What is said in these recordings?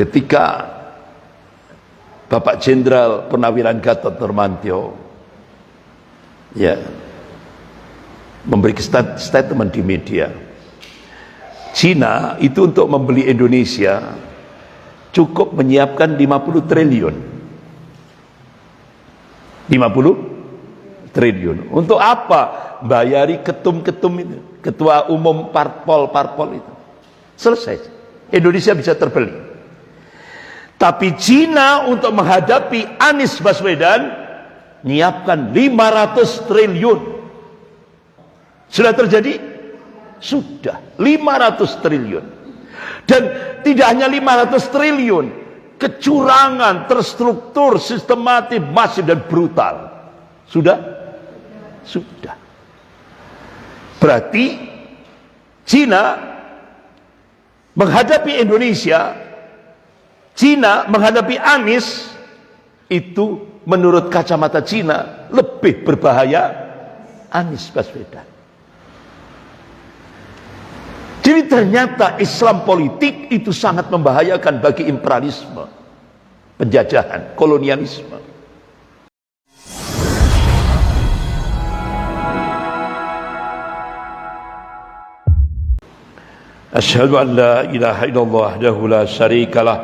ketika Bapak Jenderal Purnawiran Gatot Nurmantio memberi statement di media, Cina itu untuk membeli Indonesia cukup menyiapkan 50 triliun. 50 triliun. Untuk apa? Bayari ketum-ketum itu, ketua umum parpol itu. Selesai. Indonesia bisa terbeli. Tapi Cina untuk menghadapi Anies Baswedan nyiapkan 500 triliun. Sudah terjadi? Sudah. 500 triliun. Dan tidak hanya 500 triliun, kecurangan terstruktur, sistematis, masif dan brutal. Sudah? Sudah. Berarti Cina menghadapi Indonesia, Cina menghadapi Anies, itu menurut kacamata Cina lebih berbahaya Anies Baswedan. Jadi ternyata Islam politik itu sangat membahayakan bagi imperialisme, penjajahan, kolonialisme. Asyhadu an la ilaha illallah wahdahu la syarikalah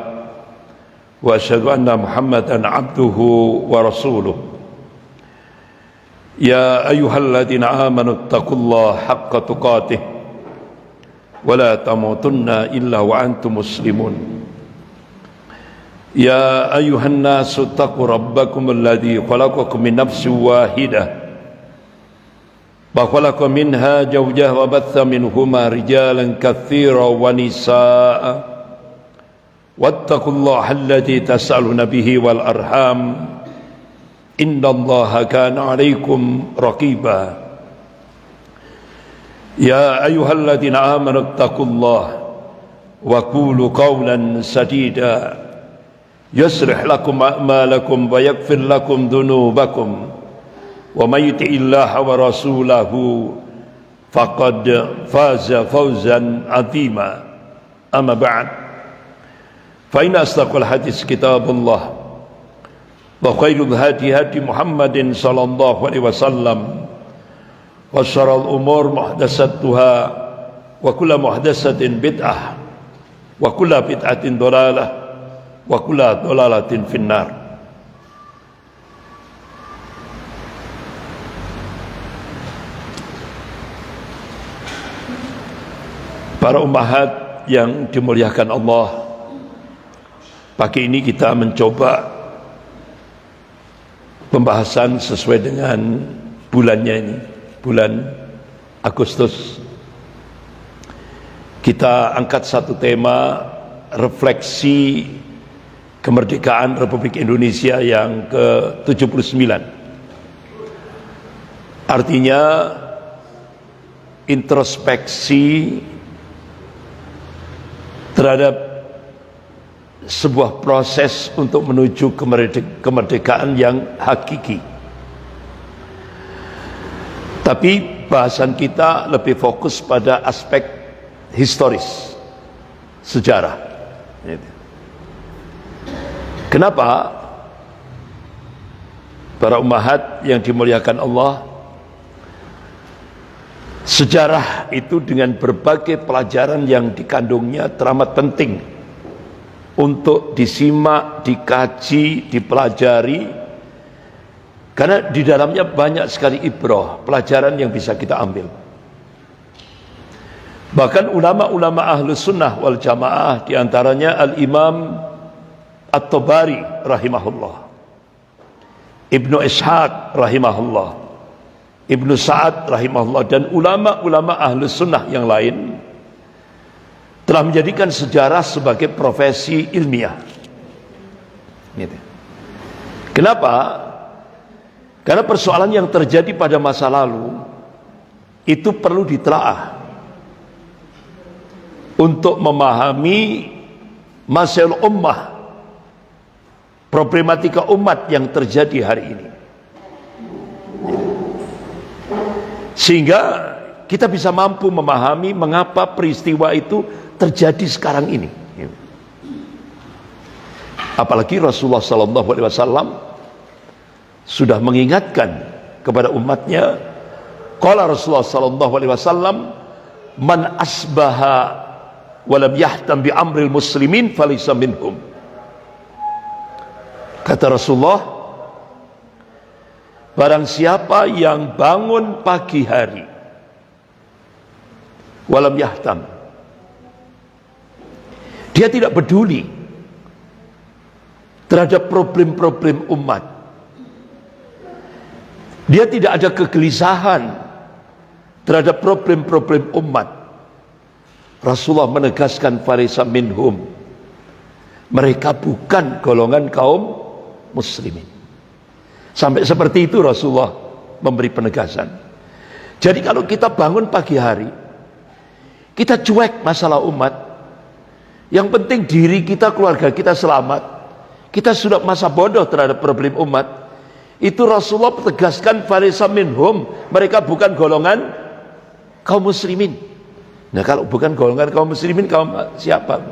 wa asyhadu anna Muhammadan abduhu wa rasuluh. Ya ayyuhalladzina amanu taqullaha haqqa tuqatih wa la tamutunna illa wa antum muslimun. Ya ayyuhan nasu taqu rabbakum alladzi khalaqakum min nafsin wahidah وخلق منها زوجها وبث منهما رجالا كثيرا ونساء واتقوا الله الذي تسألون به والأرحام إن الله كان عليكم رقيبا يا أيها الذين آمنوا اتقوا الله وقولوا قولا سديدا يصلح لكم أعمالكم ويغفر لكم ذنوبكم ومن يطع الله ورسوله فقد فاز فوزا عظيما أما بعد فإن أصدق الحديث كتاب الله وخير الهدي هدي محمد صلى الله عليه وسلم وشر الأمور محدثاتها وكل محدثة بدعة وكل بدعة ضلالة وكل ضلالة في النار. Para ummahat yang dimuliakan Allah, pagi ini kita mencoba pembahasan sesuai dengan bulannya ini, bulan Agustus. Kita angkat satu tema, refleksi kemerdekaan Republik Indonesia yang ke-79. Artinya introspeksi terhadap sebuah proses untuk menuju kemerdekaan yang hakiki. Tapi bahasan kita lebih fokus pada aspek historis, sejarah. Kenapa? Para ummahat yang dimuliakan Allah, sejarah itu dengan berbagai pelajaran yang dikandungnya teramat penting untuk disimak, dikaji, dipelajari, karena di dalamnya banyak sekali ibrah, pelajaran yang bisa kita ambil. Bahkan ulama-ulama Ahlus Sunnah wal Jamaah, diantaranya Al-Imam At-Tabari rahimahullah, Ibnu Ishaq rahimahullah, Ibnu Sa'ad rahimahullah, dan ulama-ulama Ahlus Sunnah yang lain telah menjadikan sejarah sebagai profesi ilmiah. Kenapa? Karena persoalan yang terjadi pada masa lalu itu perlu ditelaah untuk memahami masalah ummah, problematika umat yang terjadi hari ini, sehingga kita bisa mampu memahami mengapa peristiwa itu terjadi sekarang ini. Apalagi Rasulullah sallallahu alaihi wasallam sudah mengingatkan kepada umatnya, qala Rasulullah sallallahu alaihi wasallam, man asbaha wa lam yahtam bi amril muslimin falaysa minhum. Kata Rasulullah, barang siapa yang bangun pagi hari walam yahtam, dia tidak peduli terhadap problem-problem umat, dia tidak ada kegelisahan terhadap problem-problem umat, Rasulullah menegaskan falaysa minhum, mereka bukan golongan kaum muslimin. Sampai seperti itu Rasulullah memberi penegasan. Jadi kalau kita bangun pagi hari, kita cuek masalah umat, yang penting diri kita, keluarga kita selamat, kita sudah masa bodoh terhadap problem umat, itu Rasulullah tegaskan falaysa minhum, mereka bukan golongan kaum muslimin. Nah kalau bukan golongan kaum muslimin, kaum siapa?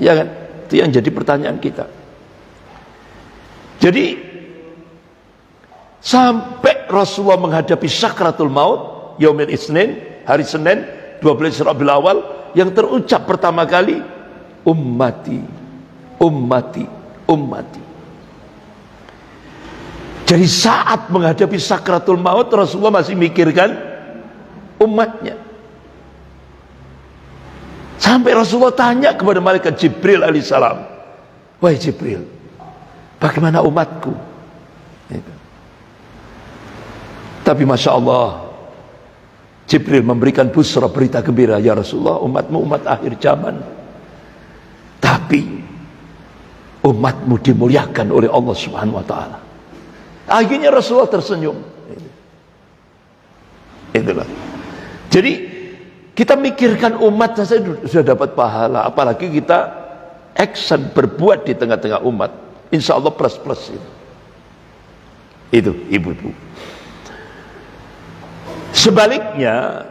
Ya kan? Itu yang jadi pertanyaan kita. Jadi sampai Rasulullah menghadapi sakratul maut yaumil isnin, hari Senin 12 Rabiul Awal, yang terucap pertama kali ummati, ummati, ummati. Jadi saat menghadapi sakratul maut, Rasulullah masih mikirkan umatnya. Sampai Rasulullah tanya kepada malaikat Jibril alaihissalam, wahai Jibril, bagaimana umatku? Tapi Masya Allah, Jibril memberikan busra, berita gembira, ya Rasulullah, umatmu umat akhir zaman, tapi umatmu dimuliakan oleh Allah Subhanahu wa ta'ala. Akhirnya Rasulullah tersenyum. Itulah. Jadi kita mikirkan umat saja sudah dapat pahala, apalagi kita action berbuat di tengah-tengah umat, insya Allah plus itu ibu-ibu. Sebaliknya,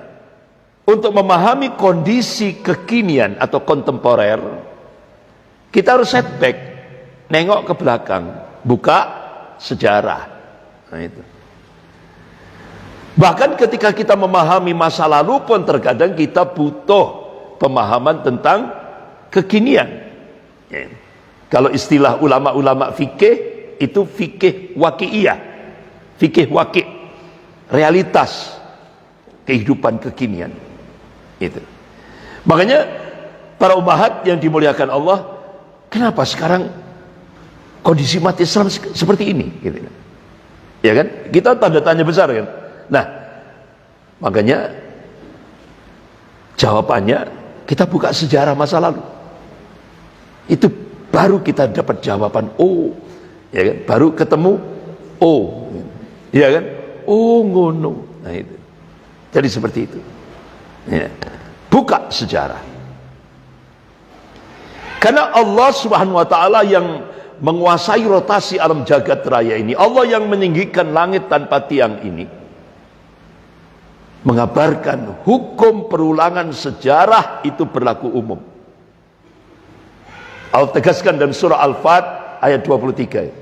untuk memahami kondisi kekinian atau kontemporer, kita harus setback, nengok ke belakang, buka sejarah. Nah itu. Bahkan ketika kita memahami masa lalu pun terkadang kita butuh pemahaman tentang kekinian. Ya. Kalau istilah ulama-ulama fikih, itu fikih waqi'iyah, fikih waqi', realitas kehidupan kekinian. Itu. Makanya para ummahat yang dimuliakan Allah, kenapa sekarang kondisi umat Islam seperti ini? Gitu. Ya kan? Kita tanda tanya besar kan? Nah, makanya jawabannya kita buka sejarah masa lalu. Itu baru kita dapat jawaban oh, ya kan? Baru ketemu oh, ya kan? Oh ngono. Nah itu. Jadi seperti itu. Ya. Buka sejarah. Karena Allah Subhanahu wa ta'ala yang menguasai rotasi alam jagat raya ini, Allah yang meninggikan langit tanpa tiang ini, mengabarkan hukum perulangan sejarah itu berlaku umum. Allah tegaskan dalam surah Al-Fat ayat 23.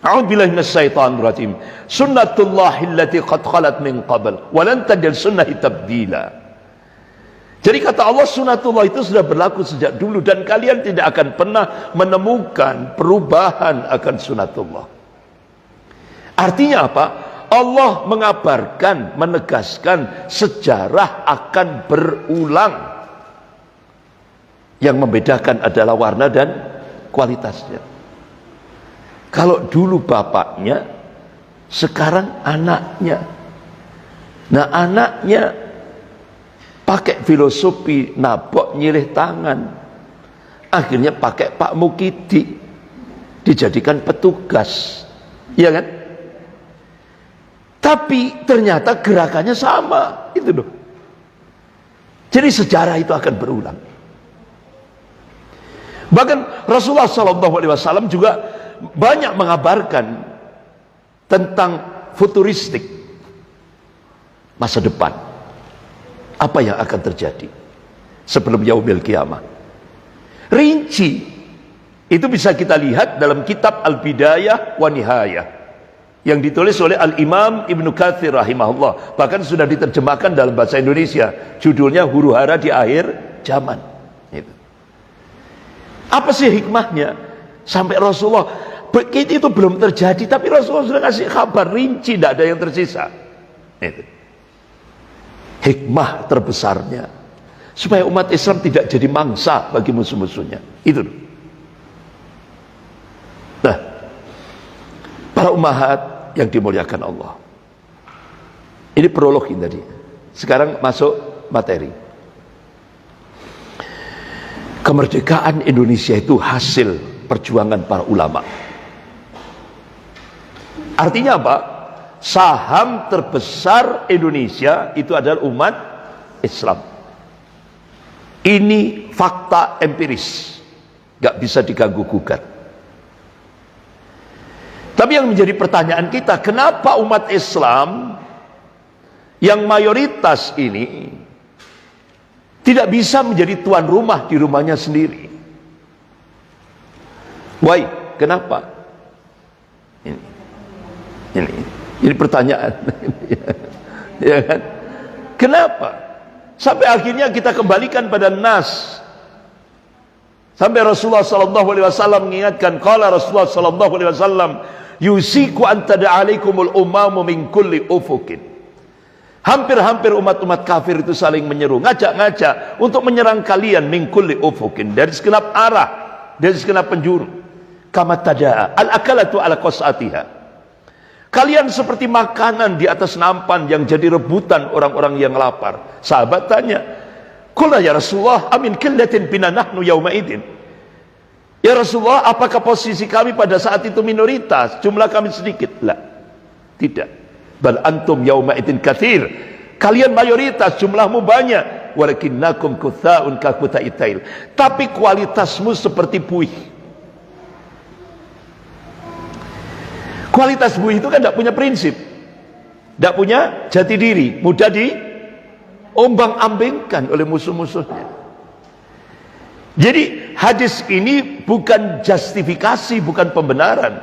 A'udzubillahi minasyaitonir rajim. Sunnatullahi allati qad khalat min qabl wa lan tajid sunnahi tabdila. Jadi kata Allah, sunnatullah itu sudah berlaku sejak dulu dan kalian tidak akan pernah menemukan perubahan akan sunnatullah. Artinya apa? Allah mengabarkan, menegaskan sejarah akan berulang. Yang membedakan adalah warna dan kualitasnya. Kalau dulu bapaknya, sekarang anaknya. Nah anaknya pakai filosofi nabok nyilih tangan, akhirnya pakai Pak Mukidi, dijadikan petugas, ya kan? Tapi ternyata gerakannya sama, itu loh. Jadi sejarah itu akan berulang. Bahkan Rasulullah SAW juga banyak mengabarkan tentang futuristik, masa depan, apa yang akan terjadi sebelum yaumil kiamah. Rinci Itu bisa kita lihat dalam kitab Al-Bidayah wa Nihayah yang ditulis oleh Al-Imam Ibnu Katsir rahimahullah, bahkan sudah diterjemahkan dalam bahasa Indonesia, judulnya Huru Hara di Akhir Zaman. Apa sih hikmahnya sampai Rasulullah itu belum terjadi, tapi Rasulullah sudah kasih kabar rinci, tidak ada yang tersisa. Hikmah terbesarnya supaya umat Islam tidak jadi mangsa bagi musuh-musuhnya. Itu. Nah, para ummahat yang dimuliakan Allah, ini prolog ini tadi. Sekarang masuk materi. Kemerdekaan Indonesia itu hasil perjuangan para ulama. Artinya apa? Saham terbesar Indonesia itu adalah umat Islam. Ini fakta empiris, gak bisa diganggu gugat. Tapi yang menjadi pertanyaan kita, kenapa umat Islam yang mayoritas ini tidak bisa menjadi tuan rumah di rumahnya sendiri? Why? Kenapa? Ini pertanyaan. Ya kan? Kenapa? Sampai akhirnya kita kembalikan pada nas. Sampai Rasulullah sallallahu alaihi wasallam mengingatkan, qala Rasulullah sallallahu alaihi wasallam, yusiku an tad'alaikumul umamu min kulli ufukin. Hampir-hampir umat-umat kafir itu saling menyeru, ngajak-ngajak untuk menyerang kalian min kulli ufukin, dari segenap arah, dari segenap penjuru. Kama tada'a al-akalatu ala qas'atiha. Kalian seperti makanan di atas nampan yang jadi rebutan orang-orang yang lapar. Sahabat tanya, qul ya Rasulullah, amin qillatin bina nahnu yauma idin. Ya Rasulullah, apakah posisi kami pada saat itu minoritas, jumlah kami sedikit? La, tidak. Bal antum yauma idin katsir. Kalian mayoritas, jumlahmu banyak. Walakinnakum kutsa'un ka kutsa'itail. Tapi kualitasmu seperti buih. Kualitas buih itu kan tidak punya prinsip, tidak punya jati diri, mudah diombang-ambingkan oleh musuh-musuhnya. Jadi hadis ini bukan justifikasi, bukan pembenaran,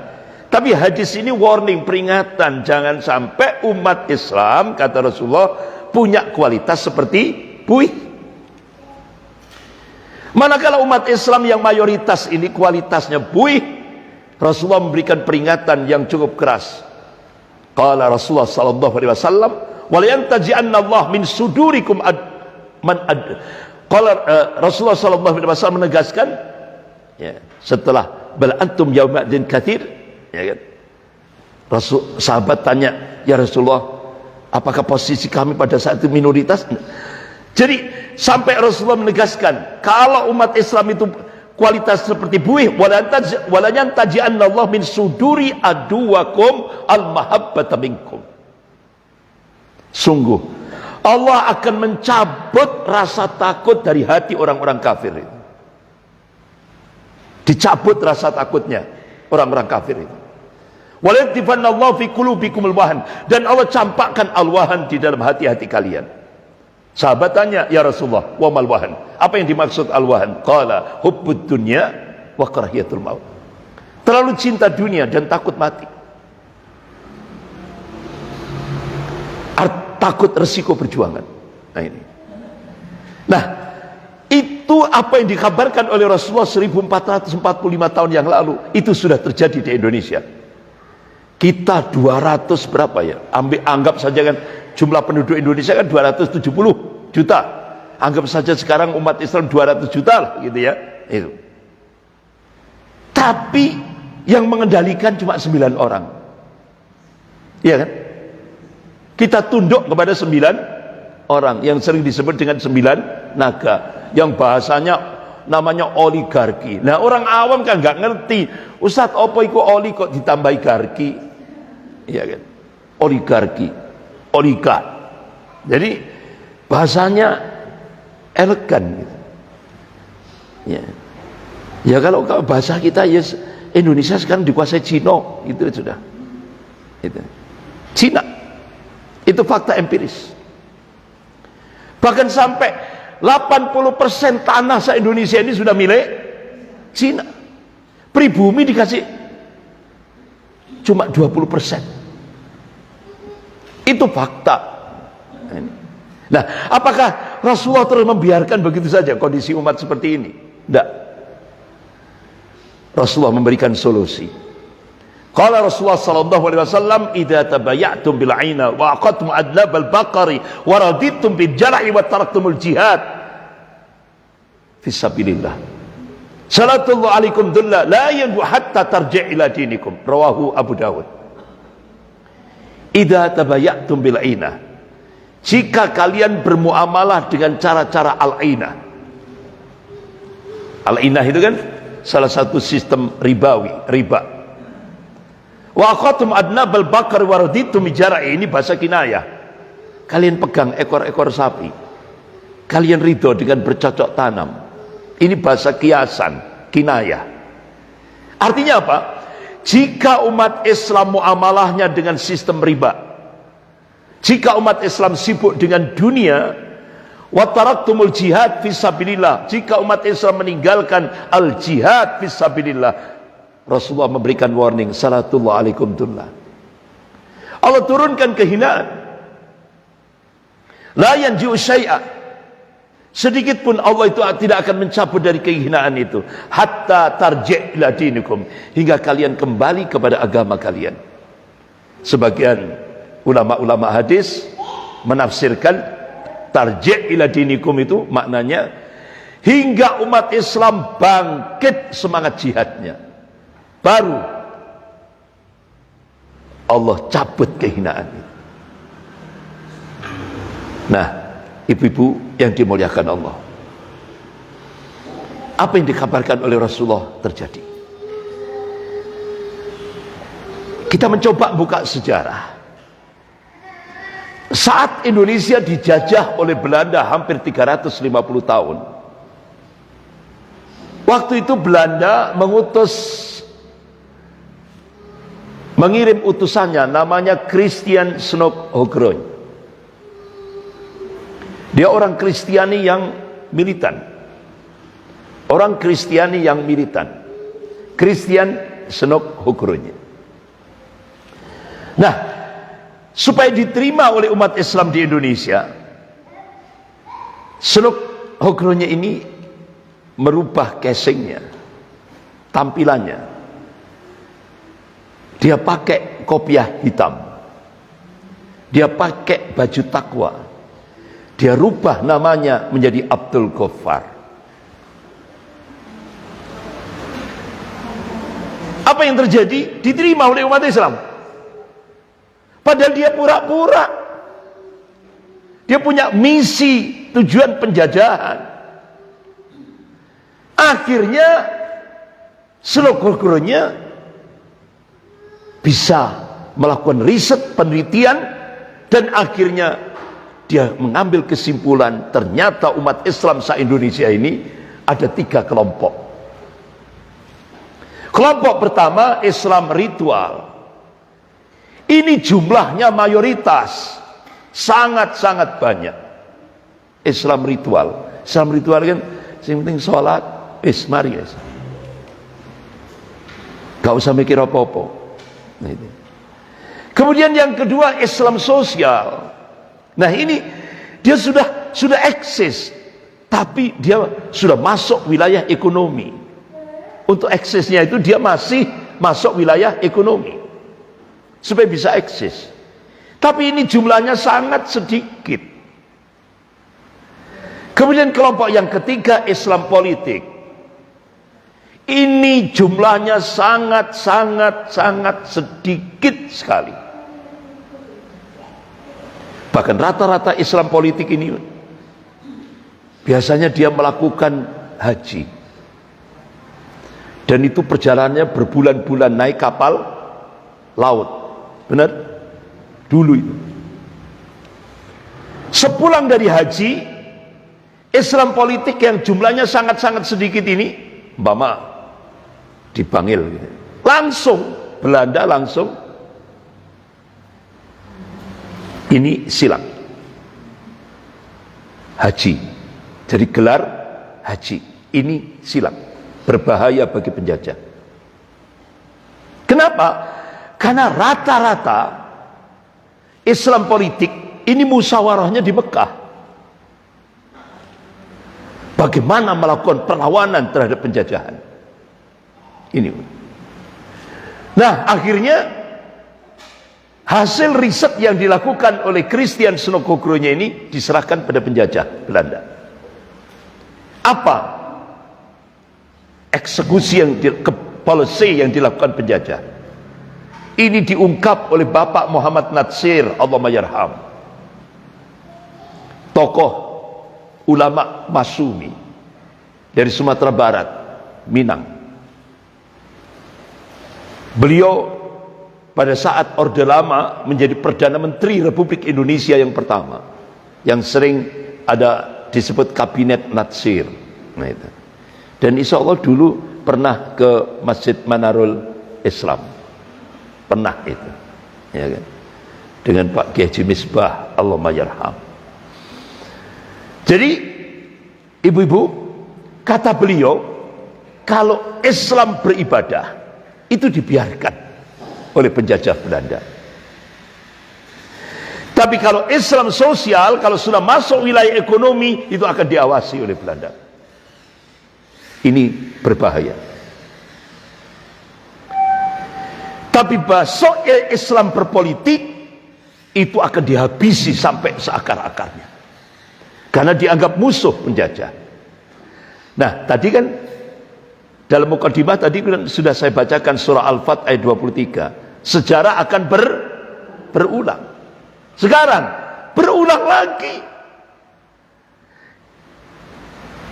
tapi hadis ini warning, peringatan, jangan sampai umat Islam, kata Rasulullah, punya kualitas seperti buih. Manakala umat Islam yang mayoritas ini kualitasnya buih, Rasulullah memberikan peringatan yang cukup keras. Qala Rasulullah sallallahu alaihi wasallam, "Wa la yantaji'anna Allah min sudurikum Qala Rasulullah sallallahu alaihi wasallam menegaskan, ya, setelah bal antum yaumadin katsir, ya kan? Sahabat tanya, "Ya Rasulullah, apakah posisi kami pada saat itu minoritas?" Jadi sampai Rasulullah menegaskan, kalau umat Islam itu kualitas seperti buih, walanya taji'anna Allah min suduri aduwakum al-mahabbata minkum. Sungguh Allah akan mencabut rasa takut dari hati orang-orang kafir itu. Dicabut rasa takutnya orang-orang kafir itu. Walayatifanna Allah fi qulubikumul wahan, dan Allah campakkan al-wahan di dalam hati-hati kalian. Sahabat tanya, "Ya Rasulullah, wa mal wahan?" Apa yang dimaksud al-wahan? Qala hubbud dunya wa karahiyatul maut. Terlalu cinta dunia dan takut mati. Takut resiko perjuangan. Nah ini. Nah, itu apa yang dikabarkan oleh Rasulullah 1445 tahun yang lalu, itu sudah terjadi di Indonesia. Kita 200 berapa ya? Anggap saja kan jumlah penduduk Indonesia kan 270 juta. Anggap saja sekarang umat Islam 200 juta lah gitu ya. Itu. Tapi yang mengendalikan cuma 9 orang. Iya kan? Kita tunduk kepada 9 orang yang sering disebut dengan 9 naga, yang bahasanya namanya oligarki. Nah, orang awam kan nggak ngerti, Ustadz opo iku oli kok ditambahi garki? Iya kan? Oligarki, oligark. Jadi bahasanya elegan gitu. Ya. Ya kalau bahasa kita ya Indonesia sekarang dikuasai Cina, itu sudah. Itu. Cina. Itu fakta empiris. Bahkan sampai 80% tanah se-Indonesia ini sudah milik Cina. Pribumi dikasih cuma 20%. Itu fakta. Nah, apakah Rasulullah terus membiarkan begitu saja kondisi umat seperti ini? Tidak. Rasulullah memberikan solusi. Qala Rasulullah sallallahu alaihi wasallam, "Idza tabayatum bil 'aina wa aqadtum adlab al baqari wa raditum bil jar'i wa taraktumul jihad fi sabilillah. Salatullah alaikum dulla la yanbu hatta tarji' ila dinikum." Rawahu Abu Dawud. Idza tabayatum bil 'aina, jika kalian bermuamalah dengan cara-cara al-'ainah. Al-'ainah itu kan salah satu sistem ribawi, riba. Wa aqatum adnabal bakar wa raditum bijara'i, ini bahasa kinayah. Kalian pegang ekor-ekor sapi, kalian ridho dengan bercocok tanam. Ini bahasa kiasan, kinayah. Artinya apa? Jika umat Islam muamalahnya dengan sistem riba, jika umat Islam sibuk dengan dunia, wa taraktumul jihad fisabilillah, jika umat Islam meninggalkan al jihad fisabilillah, Rasulullah memberikan warning, salatullah alaikum dullah. Allah turunkan kehinaan. La yanji'u syai'a, sedikit pun Allah itu tidak akan mencabut dari kehinaan itu, hatta tarji' ila dinikum, hingga kalian kembali kepada agama kalian. Sebagian ulama-ulama hadis menafsirkan tarji' ila dinikum itu maknanya hingga umat Islam bangkit semangat jihadnya, baru Allah cabut kehinaan itu. Nah, ibu-ibu yang dimuliakan Allah, apa yang dikabarkan oleh Rasulullah terjadi? Kita mencoba buka sejarah. Saat Indonesia dijajah oleh Belanda hampir 350 tahun, waktu itu Belanda mengirim utusannya, namanya Christian Snok Hogroen. Dia orang Kristiani yang militan. Orang Kristiani yang militan. Christian Snok Hogroen. Nah, supaya diterima oleh umat Islam di Indonesia, Snok Hogroen ini merubah casingnya, tampilannya. Dia pakai kopiah hitam, dia pakai baju takwa, dia rubah namanya menjadi Abdul Ghaffar. Apa yang terjadi? Diterima oleh umat Islam, padahal dia pura-pura. Dia punya misi, tujuan penjajahan. Akhirnya slogan-slogannya bisa melakukan riset, penelitian, dan akhirnya dia mengambil kesimpulan, ternyata umat Islam se-Indonesia ini ada 3 kelompok. Kelompok pertama, Islam ritual. Ini jumlahnya mayoritas, sangat-sangat banyak. Islam ritual. Islam ritual kan yang penting sholat, mari guys, gak usah mikir apa-apa. Nah, itu. Kemudian yang kedua, Islam sosial. Nah, ini dia sudah eksis, tapi dia sudah masuk wilayah ekonomi. Untuk eksisnya itu dia masih masuk wilayah ekonomi supaya bisa eksis. Tapi ini jumlahnya sangat sedikit. Kemudian kelompok yang ketiga, Islam politik. Ini jumlahnya sangat sedikit sekali. Bahkan rata-rata Islam politik ini biasanya dia melakukan haji, dan itu perjalanannya berbulan-bulan naik kapal laut. Benar? Dulu itu. Sepulang dari haji, Islam politik yang jumlahnya sangat-sangat sedikit ini, umpama dipanggil gitu, langsung Belanda langsung ini silang haji, jadi gelar haji ini silang, berbahaya bagi penjajah. Kenapa? Karena rata-rata Islam politik ini musyawarahnya di Mekah. Bagaimana melakukan perlawanan terhadap penjajahan. Ini. Nah, akhirnya hasil riset yang dilakukan oleh Christian Snokogro-nya ini diserahkan pada penjajah Belanda. Apa eksekusi policy yang dilakukan penjajah? Ini diungkap oleh Bapak Muhammad Natsir, Allahumma yarham, tokoh ulama Masumi dari Sumatera Barat, Minang. Beliau pada saat Orde Lama menjadi Perdana Menteri Republik Indonesia yang pertama, yang sering ada disebut Kabinet Natsir. Nah, itu. Dan insya Allah dulu pernah ke Masjid Manarul Islam, pernah itu, ya kan? Dengan Pak Kiai Haji Misbah, Allahumma yarham. Jadi ibu-ibu, kata beliau, kalau Islam beribadah itu dibiarkan oleh penjajah Belanda. Tapi kalau Islam sosial, kalau sudah masuk wilayah ekonomi, itu akan diawasi oleh Belanda. Ini berbahaya. Tapi masuk Islam berpolitik, itu akan dihabisi sampai seakar-akarnya. Karena dianggap musuh penjajah. Nah, tadi kan dalam mukadimah tadi kan sudah saya bacakan surah Al-Fat ayat 23. Sejarah akan berulang. Sekarang berulang lagi.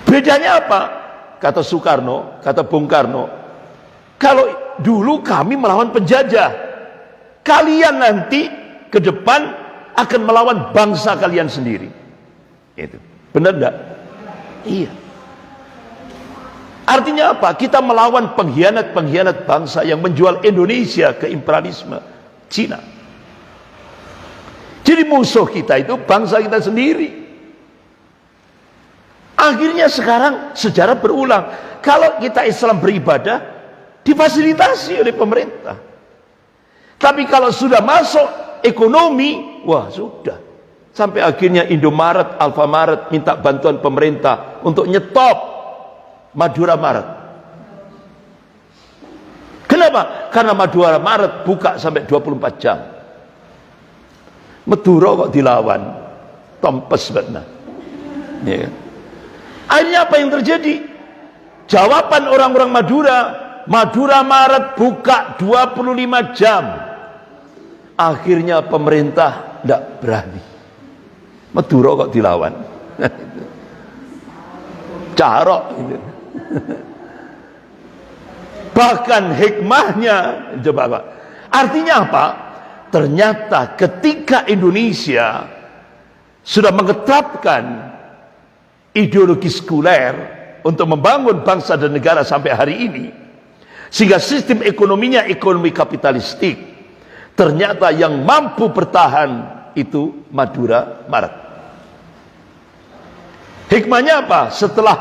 Bedanya apa? Kata Soekarno, kata Bung Karno, kalau dulu kami melawan penjajah, kalian nanti ke depan akan melawan bangsa kalian sendiri. Itu benar enggak? Iya. Artinya apa? Kita melawan pengkhianat-pengkhianat bangsa yang menjual Indonesia ke imperialisme Cina. Jadi musuh kita itu bangsa kita sendiri. Akhirnya sekarang sejarah berulang. Kalau kita Islam beribadah, difasilitasi oleh pemerintah. Tapi kalau sudah masuk ekonomi, wah sudah. Sampai akhirnya Indomaret, Alfamaret minta bantuan pemerintah untuk nyetop Madura Maret. Kenapa? Karena Madura Maret buka sampai 24 jam. Madura kok dilawan, tompes benar. Ya. Akhirnya apa yang terjadi? Jawaban orang-orang Madura, Madura Maret buka 25 jam. Akhirnya pemerintah tidak berani. Madura kok dilawan. Carok gitu. Bahkan hikmahnya, coba Pak. Artinya apa? Ternyata ketika Indonesia sudah mengetapkan ideologi sekuler untuk membangun bangsa dan negara sampai hari ini, sehingga sistem ekonominya ekonomi kapitalistik, ternyata yang mampu bertahan itu Madura Maret. Hikmahnya apa? Setelah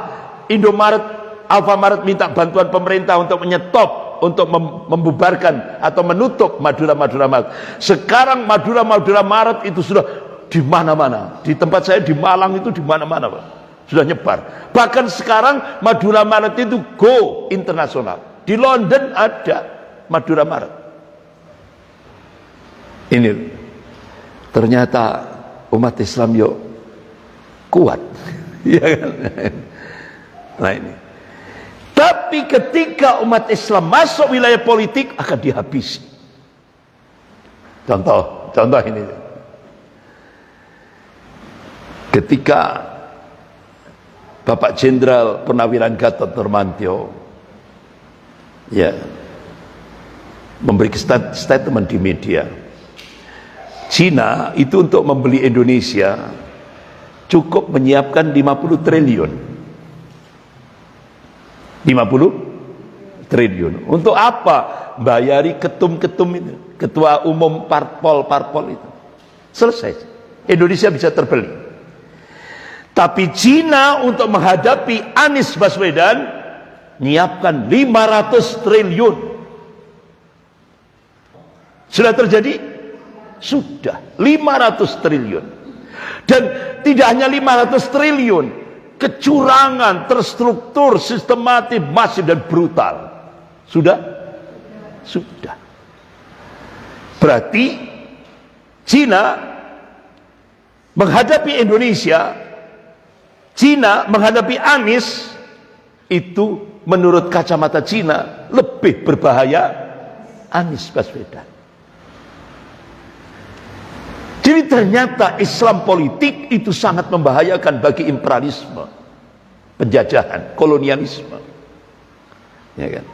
Indomaret, Alfamaret minta bantuan pemerintah untuk menyetop, untuk membubarkan atau menutup Madura Maret. Sekarang Madura Maret itu sudah di mana-mana. Di tempat saya di Malang itu di mana-mana, Pak. Sudah nyebar. Bahkan sekarang Madura Maret itu go internasional. Di London ada Madura Maret. Ini ternyata umat Islam yuk kuat. Ya kan? Nah ini. Tapi ketika umat Islam masuk wilayah politik akan dihabisi. Contoh ini. Ketika Bapak Jenderal Purnawiran Gatot Nurmantio ya memberi statement di media, Cina itu untuk membeli Indonesia cukup menyiapkan 50 triliun. 50 triliun. Untuk apa? Bayari ketum-ketum itu, ketua umum parpol itu. Selesai. Indonesia bisa terbeli. Tapi Cina untuk menghadapi Anies Baswedan nyiapkan 500 triliun. Sudah terjadi? Sudah 500 triliun. Dan tidak hanya 500 triliun, kecurangan terstruktur, sistematis, masif dan brutal. Sudah? Sudah. Berarti Cina menghadapi Indonesia, Cina menghadapi Anies, itu menurut kacamata Cina lebih berbahaya Anies Baswedan. Jadi ternyata Islam politik itu sangat membahayakan bagi imperialisme, penjajahan, kolonialisme. Ya kan?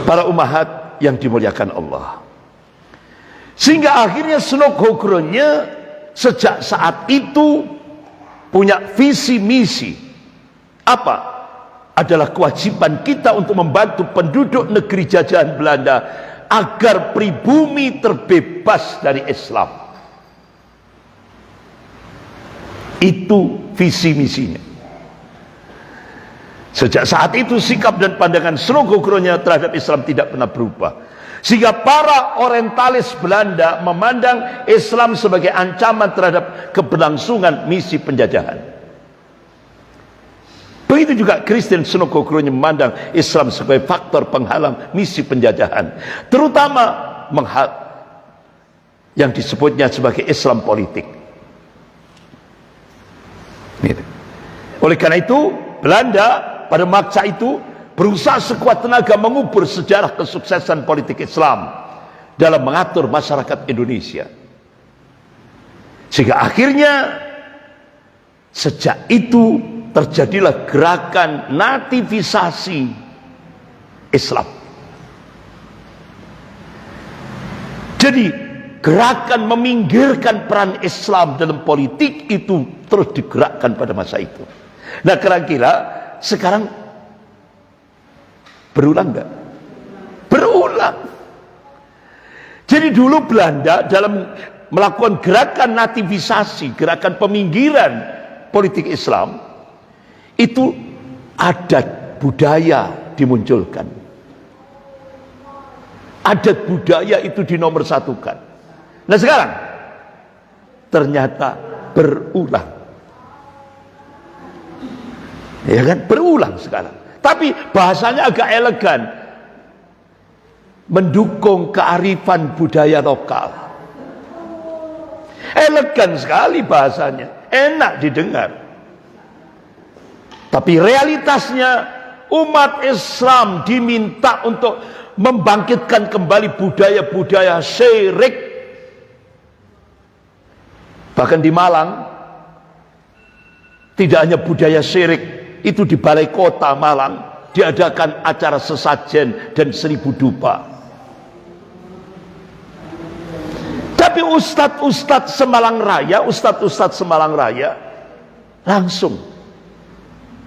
Para umahat yang dimuliakan Allah. Sehingga akhirnya Snokhogronya sejak saat itu punya visi misi. Apa? Adalah kewajiban kita untuk membantu penduduk negeri jajahan Belanda agar pribumi terbebas dari Islam. Itu visi misinya. Sejak saat itu sikap dan pandangan Snokhogronya terhadap Islam tidak pernah berubah. Sehingga para orientalis Belanda memandang Islam sebagai ancaman terhadap keberlangsungan misi penjajahan. Begitu juga Christian Snokhogronya memandang Islam sebagai faktor penghalang misi penjajahan, terutama yang disebutnya sebagai Islam politik. Oleh karena itu, Belanda pada masa itu berusaha sekuat tenaga mengubur sejarah kesuksesan politik Islam dalam mengatur masyarakat Indonesia. Sehingga akhirnya sejak itu terjadilah gerakan nativisasi Islam. Jadi gerakan meminggirkan peran Islam dalam politik itu terus digerakkan pada masa itu. Nah, kira-kira sekarang berulang enggak? Berulang. Jadi dulu Belanda dalam melakukan gerakan nativisasi, gerakan peminggiran politik Islam, itu adat budaya dimunculkan. Adat budaya itu dinomorsatukan. Nah sekarang ternyata berulang. Ya kan? Berulang sekarang. Tapi bahasanya agak elegan. Mendukung kearifan budaya lokal. Elegan sekali bahasanya. Enak didengar. Tapi realitasnya umat Islam diminta untuk membangkitkan kembali budaya-budaya syirik. Bahkan di Malang tidak hanya budaya syirik, itu di balai kota Malang diadakan acara sesajen dan 1000 dupa. Tapi ustadz-ustadz Semalang Raya langsung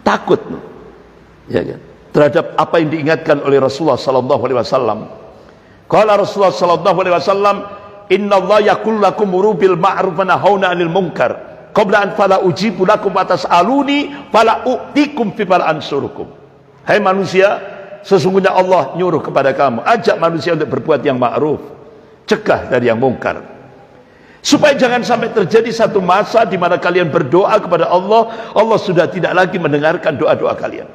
takut, ya kan, terhadap apa yang diingatkan oleh Rasulullah sallallahu alaihi wasallam. Qala Rasulullah sallallahu alaihi wasallam, "Innallaha yaqulu lakum muru bil ma'ruf wa nahawna 'anil munkar. Qabla an fala ujibu lakum atas'aluni fala u'tikum fi fal ansurukum." Hai manusia, sesungguhnya Allah nyuruh kepada kamu, ajak manusia untuk berbuat yang ma'ruf, cegah dari yang mungkar. Supaya jangan sampai terjadi satu masa di mana kalian berdoa kepada Allah, Allah sudah tidak lagi mendengarkan doa-doa kalian.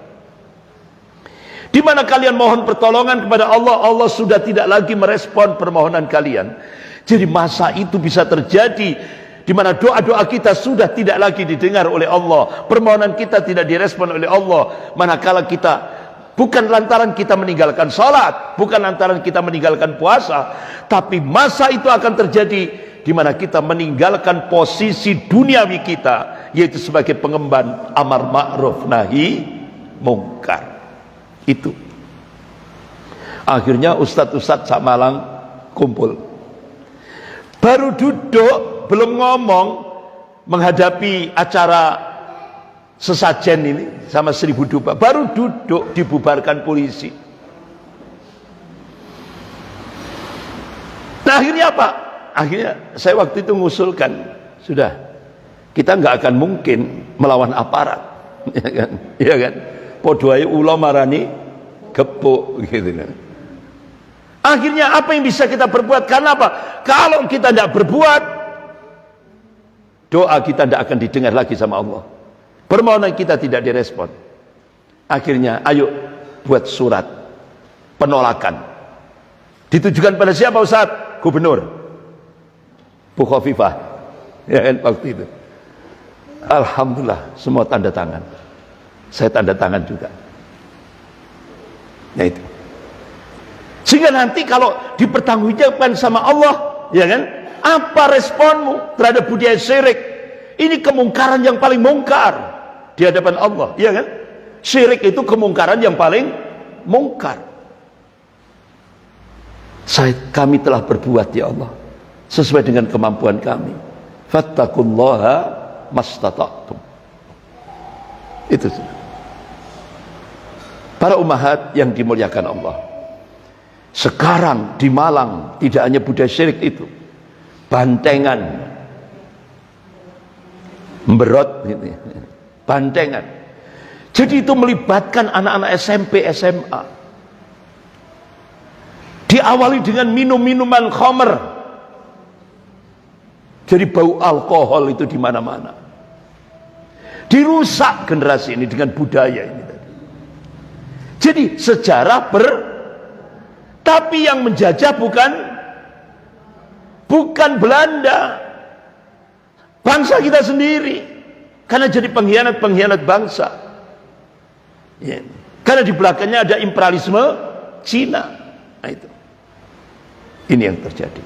Di mana kalian mohon pertolongan kepada Allah, Allah sudah tidak lagi merespon permohonan kalian. Jadi masa itu bisa terjadi di mana doa-doa kita sudah tidak lagi didengar oleh Allah, permohonan kita tidak direspon oleh Allah, manakala kita bukan lantaran kita meninggalkan salat, bukan lantaran kita meninggalkan puasa, tapi masa itu akan terjadi di mana kita meninggalkan posisi duniawi kita, yaitu sebagai pengemban amar ma'ruf nahi mungkar. Itu akhirnya ustadz-ustadz sak Malang kumpul, baru duduk belum ngomong menghadapi acara sesajen ini sama 1000 dupa, baru duduk dibubarkan polisi. Nah akhirnya apa? Akhirnya saya waktu itu mengusulkan, sudah, kita nggak akan mungkin melawan aparat, ya kan? Ya kan? Podo ae ula marani gepuk gitu kan. Akhirnya apa yang bisa kita berbuat? Karena apa? Kalau kita tidak berbuat, doa kita tidak akan didengar lagi sama Allah. Permohonan kita tidak direspon. Akhirnya ayo buat surat penolakan. Ditujukan pada siapa Ustaz? Gubernur Bu Khofifah, ya kan, waktu itu. Alhamdulillah semua tanda tangan. Saya tanda tangan juga. Nah itu. Sehingga nanti kalau dipertanggungjawabkan sama Allah, ya kan? Apa responmu terhadap budaya syirik? Ini kemungkaran yang paling mungkar di hadapan Allah, ya kan? Syirik itu kemungkaran yang paling mungkar. Kami telah berbuat ya Allah sesuai dengan kemampuan kami. Fattaqullaha mastata'tum. Itu. Para ummahat yang dimuliakan Allah. Sekarang di Malang tidak hanya budaya syirik itu, bantengan, berot, bantengan. Jadi itu melibatkan anak-anak SMP, SMA. Diawali dengan minum-minuman khamr. Jadi bau alkohol itu di mana-mana. Dirusak generasi ini dengan budaya ini. Jadi sejarah tapi yang menjajah bukan Belanda, bangsa kita sendiri, karena jadi pengkhianat bangsa, ya. Karena di belakangnya ada imperialisme Cina. Nah, itu ini yang terjadi.